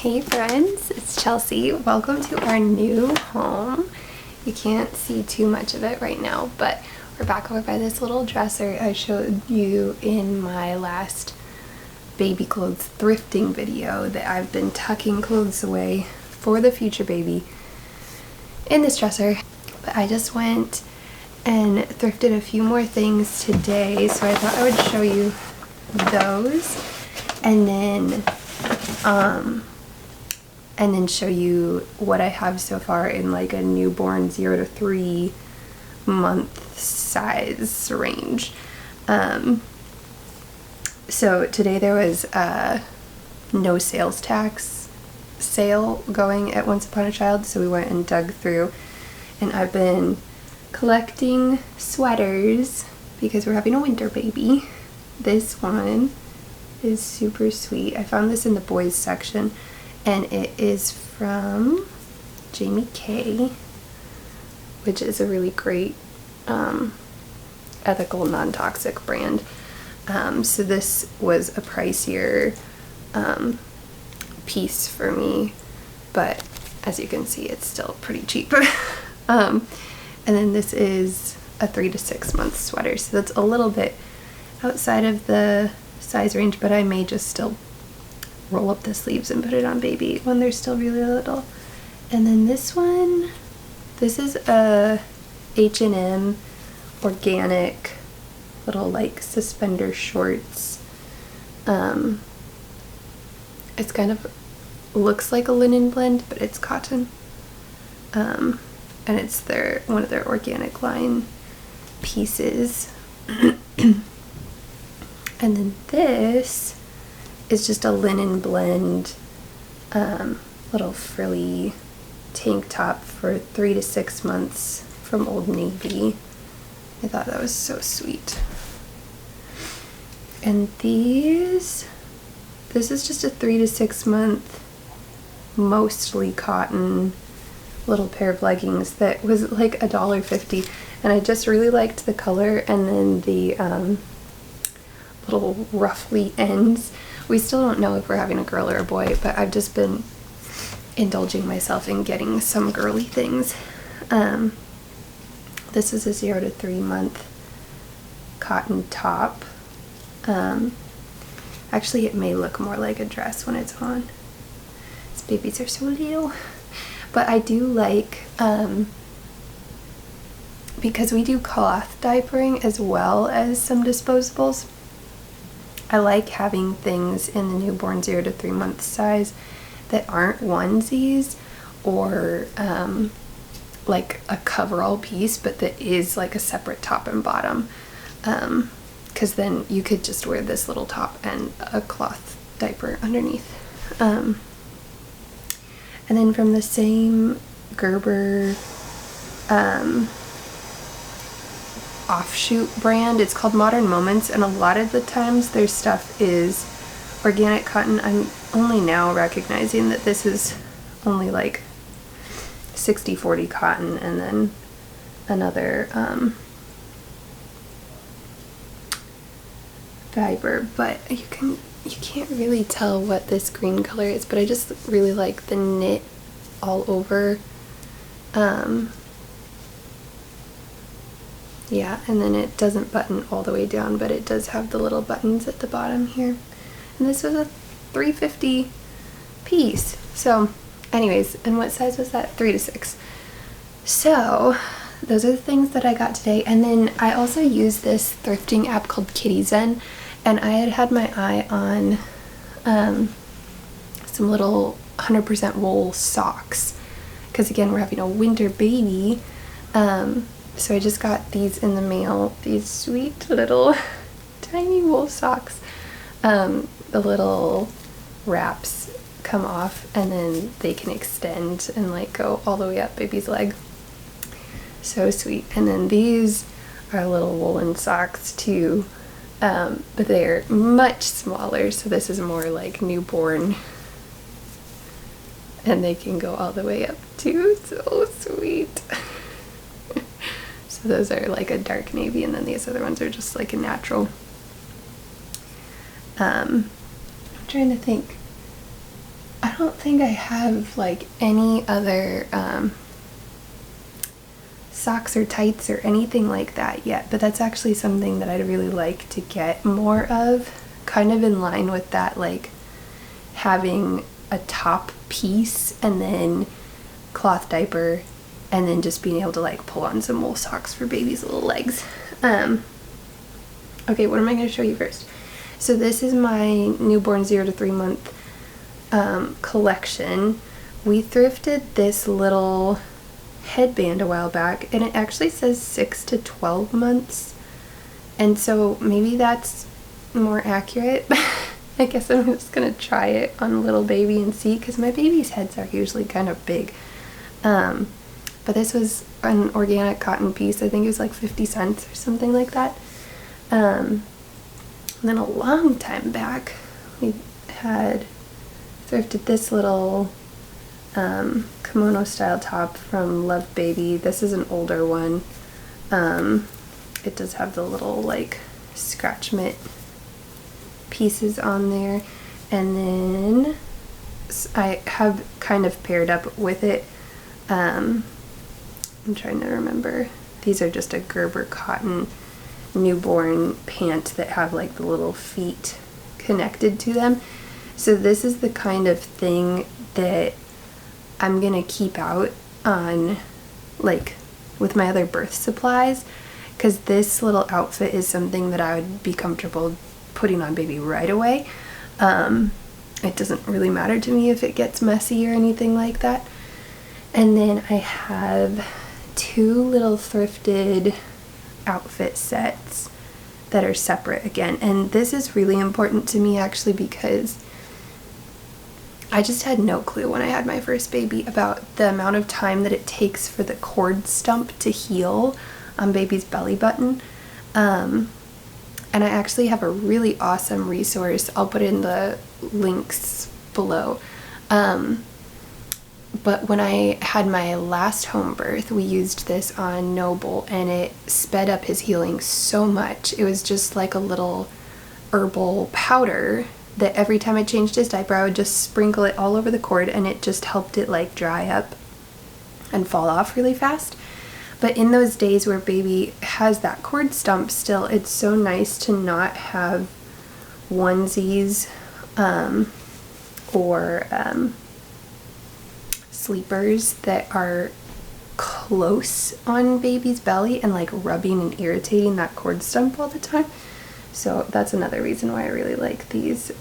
Hey friends, it's Chelsea. Welcome to our new home. You can't see too much of it right now, but we're back over by this little dresser I showed you in my last baby clothes thrifting video that I've been tucking clothes away for the future baby in this dresser. But I just went and thrifted a few more things today, so I thought I would show you those and then show you what I have so far in like a newborn 0 to 3 month size range. So today there was a no sales tax sale going at Once Upon a Child, so we went and dug through, and I've been collecting sweaters because we're having a winter baby. This one is super sweet. I found this in the boys section, and it is from Jamie K, which is a really great ethical non-toxic brand. So this was a pricier piece for me, but as you can see it's still pretty cheap. And then this is a 3 to 6 month sweater, so that's a little bit outside of the size range, but I may just still roll up the sleeves and put it on baby when they're still really little. And then this one, this is a H&M organic little like suspender shorts. It's kind of looks like a linen blend, but it's cotton, and it's one of their organic line pieces. And then this is just a linen blend, little frilly tank top for 3 to 6 months from Old Navy. I thought that was so sweet. And this is just a 3 to 6 month, mostly cotton little pair of leggings that was like $1.50, and I just really liked the color, and then the little ruffly ends. We still don't know if we're having a girl or a boy, but I've just been indulging myself in getting some girly things. This is a 0 to 3 month cotton top. Actually, it may look more like a dress when it's on. These babies are so little. But I do like, because we do cloth diapering as well as some disposables, I like having things in the newborn 0 to 3 month size that aren't onesies or like a coverall piece, but that is like a separate top and bottom, because then you could just wear this little top and a cloth diaper underneath. And then from the same Gerber offshoot brand, it's called Modern Moments, and a lot of the times their stuff is organic cotton. I'm only now recognizing that this is only like 60-40 cotton and then another fiber, but you can't really tell what this green color is, but I just really like the knit all over. Yeah, and then it doesn't button all the way down, but it does have the little buttons at the bottom here. And this was a $3.50 piece. So anyways, and what size was that? 3 to 6. So those are the things that I got today. And then I also use this thrifting app called Kidizen, and I had my eye on some little 100% wool socks, because again, we're having a winter baby. So I just got these in the mail, these sweet little tiny wool socks. The little wraps come off and then they can extend and like go all the way up baby's leg. So sweet. And then these are little woolen socks too, but they're much smaller, so this is more like newborn, and they can go all the way up too. So sweet. So those are like a dark navy, and then these other ones are just like a natural. I'm trying to think. I don't think I have like any other socks or tights or anything like that yet, but that's actually something that I'd really like to get more of, kind of in line with that, like having a top piece and then cloth diaper and then just being able to like pull on some wool socks for baby's little legs. Okay, what am I going to show you first? So this is my newborn 0 to 3 month collection. We thrifted this little headband a while back, and it actually says 6 to 12 months, and so maybe that's more accurate. I guess I'm just gonna try it on little baby and see, because my baby's heads are usually kind of big. But this was an organic cotton piece. I think it was like 50 cents or something like that. And then a long time back, we had thrifted this little kimono style top from Love Baby. This is an older one. It does have the little like scratch mitt pieces on there, and then I have kind of paired up with it. I'm trying to remember. These are just a Gerber cotton newborn pant that have like the little feet connected to them. So this is the kind of thing that I'm gonna keep out on, like, with my other birth supplies, because this little outfit is something that I would be comfortable putting on baby right away. It doesn't really matter to me if it gets messy or anything like that. And then I have 2 little thrifted outfit sets that are separate again, and this is really important to me actually, because I just had no clue when I had my first baby about the amount of time that it takes for the cord stump to heal on baby's belly button. And I actually have a really awesome resource. I'll put in the links below. But when I had my last home birth, we used this on Noble, and it sped up his healing so much. It was just like a little herbal powder that every time I changed his diaper, I would just sprinkle it all over the cord, and it just helped it like dry up and fall off really fast. But in those days where baby has that cord stump still, it's so nice to not have onesies or sleepers that are close on baby's belly and like rubbing and irritating that cord stump all the time. So that's another reason why I really like these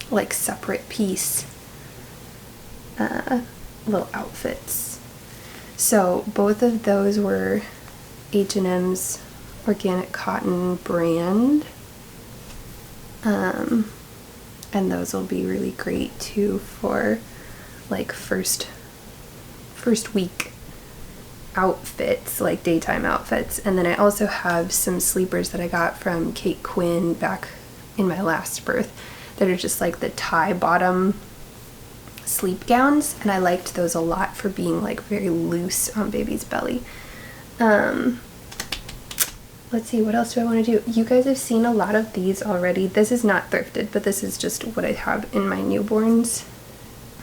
like separate piece little outfits. So both of those were H&M's organic cotton brand, and those will be really great too for like first week outfits, like daytime outfits. And then I also have some sleepers that I got from Kate Quinn back in my last birth that are just like the tie bottom sleep gowns, and I liked those a lot for being like very loose on baby's belly. Let's see, what else do I want to do? You guys have seen a lot of these already. This is not thrifted, but this is just what I have in my newborns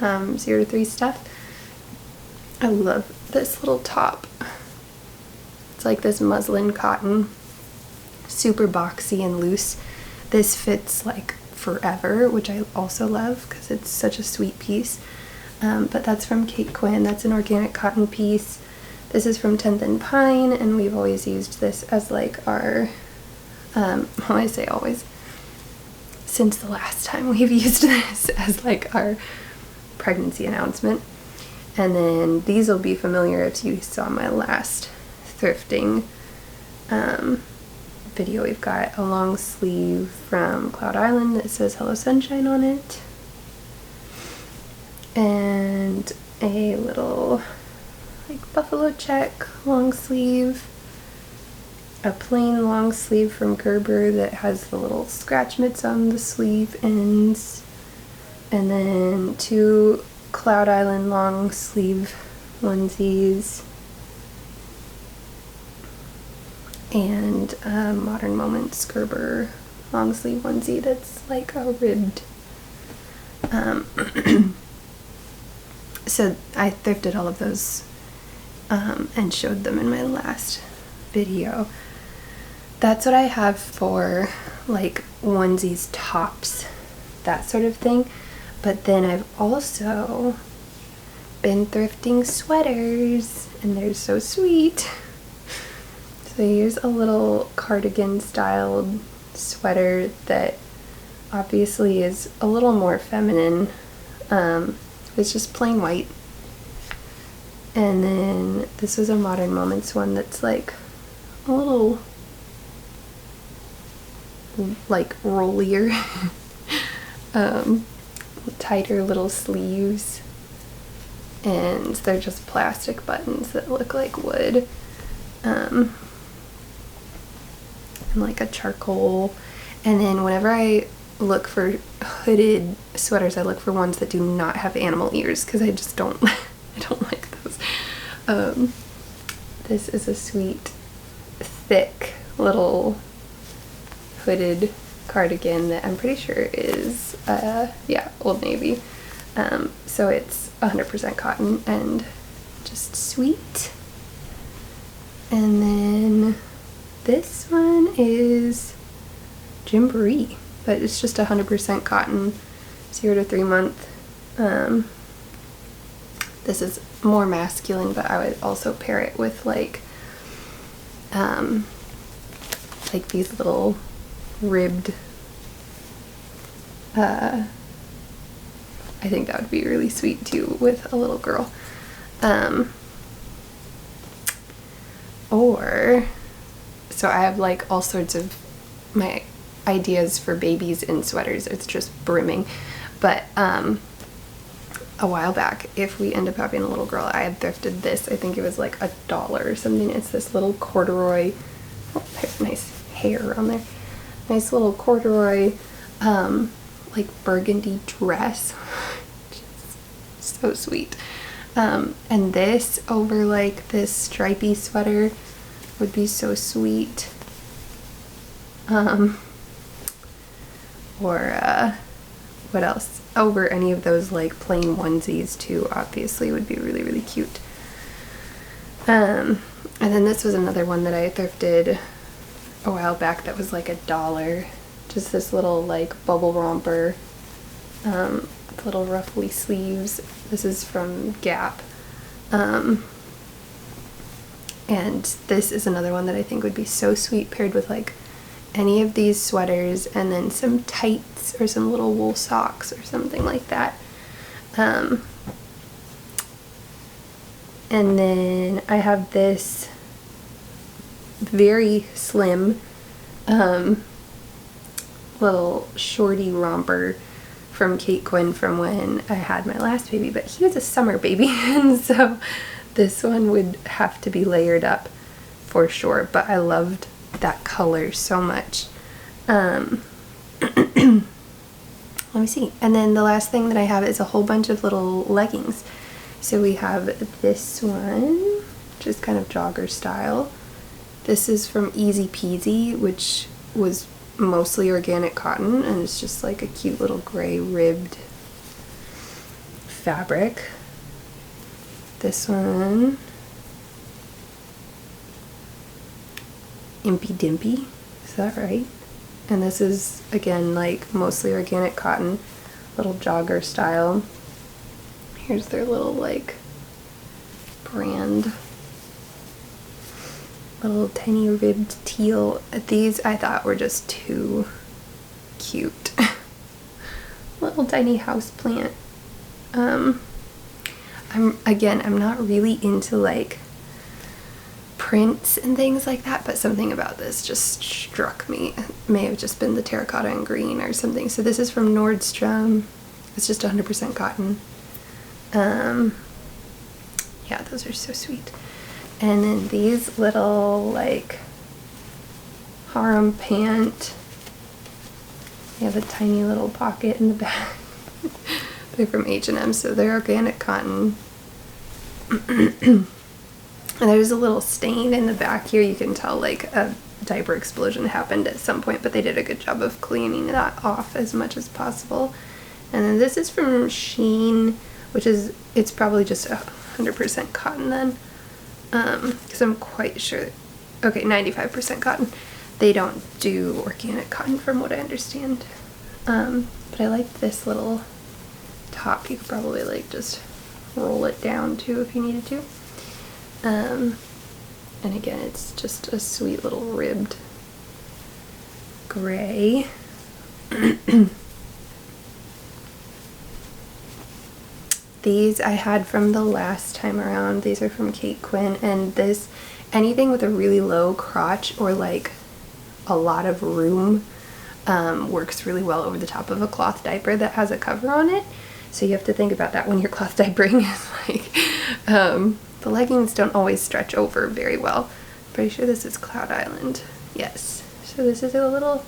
0 to 3 stuff. I love this little top. It's like this muslin cotton, super boxy and loose. This fits like forever, which I also love because it's such a sweet piece. But that's from Kate Quinn. That's an organic cotton piece. This is from 10th and Pine, and we've always used this as like our, well, I say always, since the last time we've used this as like our pregnancy announcement. And then these will be familiar if you saw my last thrifting video. We've got a long sleeve from Cloud Island that says Hello Sunshine on it, and a little like buffalo check long sleeve, a plain long sleeve from Gerber that has the little scratch mitts on the sleeve ends, and then 2 Cloud Island long sleeve onesies, and a Modern Moments Gerber long sleeve onesie that's like a ribbed So I thrifted all of those and showed them in my last video. That's what I have for like onesies, tops, that sort of thing. But then I've also been thrifting sweaters, and they're so sweet. So here's a little cardigan styled sweater that obviously is a little more feminine. It's just plain white. And then this is a Modern Moments one that's like a little like rollier, tighter little sleeves, and they're just plastic buttons that look like wood, and like a charcoal. And then whenever I look for hooded sweaters, I look for ones that do not have animal ears, because I just don't I don't like those. This is a sweet, thick little hooded cardigan that I'm pretty sure is yeah, Old Navy. So it's 100% cotton and just sweet. And then this one is Gymboree, but it's just 100% cotton, 0 to 3 month. This is more masculine, but I would also pair it with like these little ribbed, I think that would be really sweet too with a little girl. Or, so I have like all sorts of my ideas for babies in sweaters. It's just brimming. But a while back, if we end up having a little girl, I had thrifted this. I think it was like $1 or something. It's this little corduroy, oh, there's nice hair on there. Nice little corduroy, like burgundy dress. Just so sweet. And this over like this stripy sweater would be so sweet. Or what else? Over any of those like plain onesies too, obviously, would be really, really cute. And then this was another one that I thrifted a while back that was like $1. Just this little like bubble romper, with little ruffly sleeves. This is from Gap. And this is another one that I think would be so sweet paired with like any of these sweaters, and then some tights or some little wool socks or something like that. And then I have this very slim little shorty romper from Kate Quinn from when I had my last baby, but he was a summer baby, and so this one would have to be layered up for sure, but I loved that color so much. Let me see. And then the last thing that I have is a whole bunch of little leggings. So we have this one, which is kind of jogger style. This is from Easy Peasy, which was mostly organic cotton, and it's just like a cute little gray ribbed fabric. This one, Impy Dimpy, is that right? And this is again like mostly organic cotton, little jogger style. Here's their little like brand, little tiny ribbed teal. These I thought were just too cute. Little tiny house plant. I'm not really into like prints and things like that, but something about this just struck me. It may have just been the terracotta and green or something. So this is from Nordstrom. It's just 100% cotton. Yeah, those are so sweet. And then these little like harem pant. They have a tiny little pocket in the back. They're from H&M, so they're organic cotton. And there's a little stain in the back here. You can tell like a diaper explosion happened at some point, but they did a good job of cleaning that off as much as possible. And then this is from Shein, which is, it's probably just 100% cotton then, because I'm quite sure, okay, 95% cotton. They don't do organic cotton from what I understand. But I like this little top. You could probably like just roll it down too if you needed to. And again, it's just a sweet little ribbed gray. These I had from the last time around. These are from Kate Quinn, and this, anything with a really low crotch or like a lot of room works really well over the top of a cloth diaper that has a cover on it. So you have to think about that when you're cloth diapering. Is like the leggings don't always stretch over very well. I'm pretty sure this is Cloud Island. Yes. So this is a little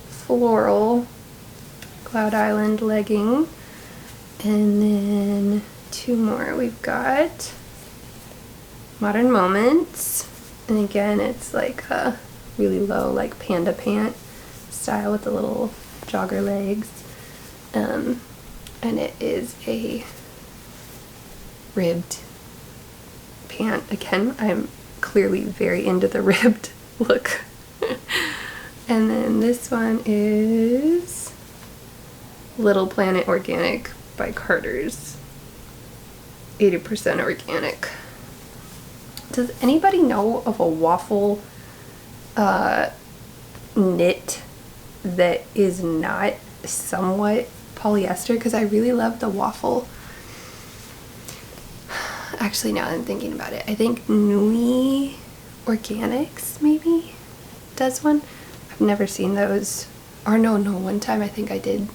floral Cloud Island legging. And then two more. We've got Modern Moments. And again, it's like a really low, like panda pant style with the little jogger legs. And it is a ribbed pant. Again, I'm clearly very into the ribbed look. And then this one is Little Planet Organic by Carter's. 80% organic. Does anybody know of a waffle knit that is not somewhat polyester? Because I really love the waffle. Actually, now that I'm thinking about it, I think Nui Organics maybe does one. I've never seen those. Or no, one time I think I did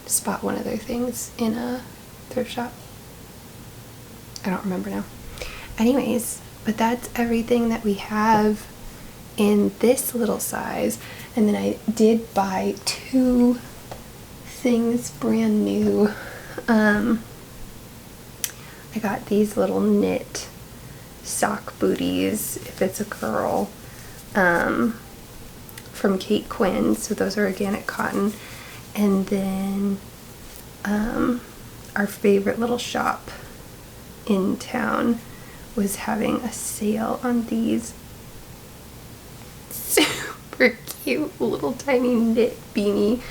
spot one of their things in a thrift shop. I don't remember now. Anyways, but that's everything that we have in this little size. And then I did buy two things brand new. I got these little knit sock booties, if it's a girl, from Kate Quinn. So those are organic cotton. And then our favorite little shop in town was having a sale on these super cute little tiny knit beanie.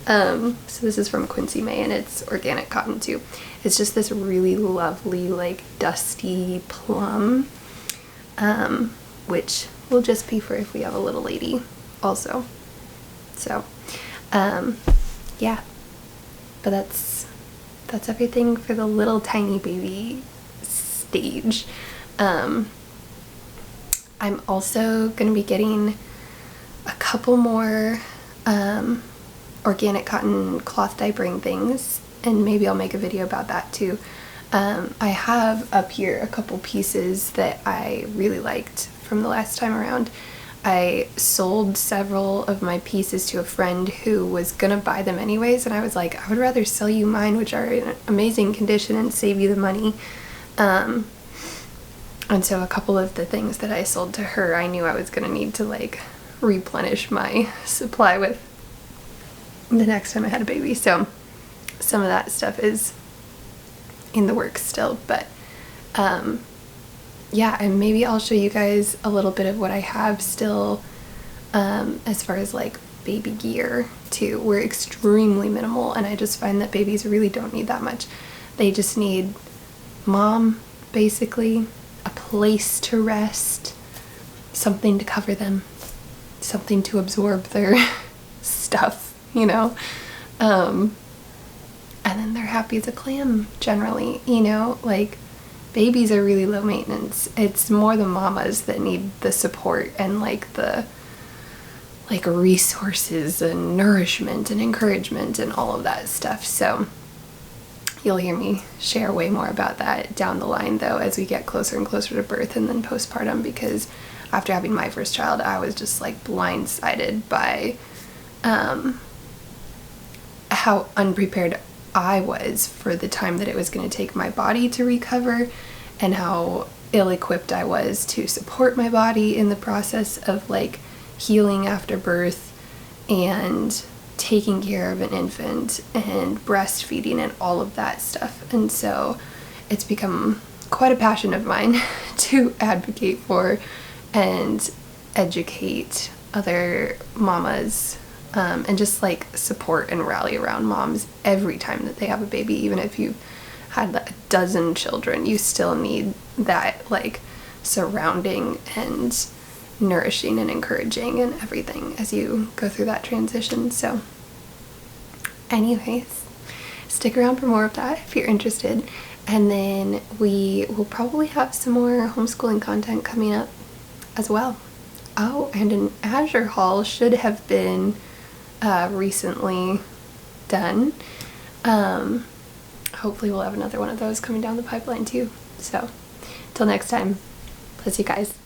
So this is from Quincy May, and it's organic cotton too. It's just this really lovely like dusty plum, which will just be for if we have a little lady also. So yeah, but that's everything for the little tiny baby stage. I'm also going to be getting a couple more organic cotton cloth diapering things, and maybe I'll make a video about that too. I have up here a couple pieces that I really liked from the last time around. I sold several of my pieces to a friend who was gonna buy them anyways, and I was like, I would rather sell you mine, which are in amazing condition, and save you the money. And so a couple of the things that I sold to her, I knew I was gonna need to like replenish my supply with the next time I had a baby. So some of that stuff is in the works still, but yeah, and maybe I'll show you guys a little bit of what I have still as far as like baby gear too. We're extremely minimal, and I just find that babies really don't need that much. They just need mom, basically, a place to rest, something to cover them, something to absorb their stuff, you know, and then they're happy as a clam generally, you know. Like, babies are really low maintenance. It's more the mamas that need the support and like the like resources and nourishment and encouragement and all of that stuff. So you'll hear me share way more about that down the line though, as we get closer and closer to birth and then postpartum, because after having my first child, I was just like blindsided by how unprepared I was for the time that it was going to take my body to recover, and how ill-equipped I was to support my body in the process of like healing after birth, and taking care of an infant and breastfeeding and all of that stuff. And so it's become quite a passion of mine to advocate for and educate other mamas, and just like support and rally around moms every time that they have a baby. Even if you had a dozen children, you still need that like surrounding and nourishing and encouraging and everything as you go through that transition. So anyways, stick around for more of that if you're interested. And then we will probably have some more homeschooling content coming up as well. Oh, and an AZURE haul should have been recently done. Hopefully we'll have another one of those coming down the pipeline too. So till next time, bless you guys.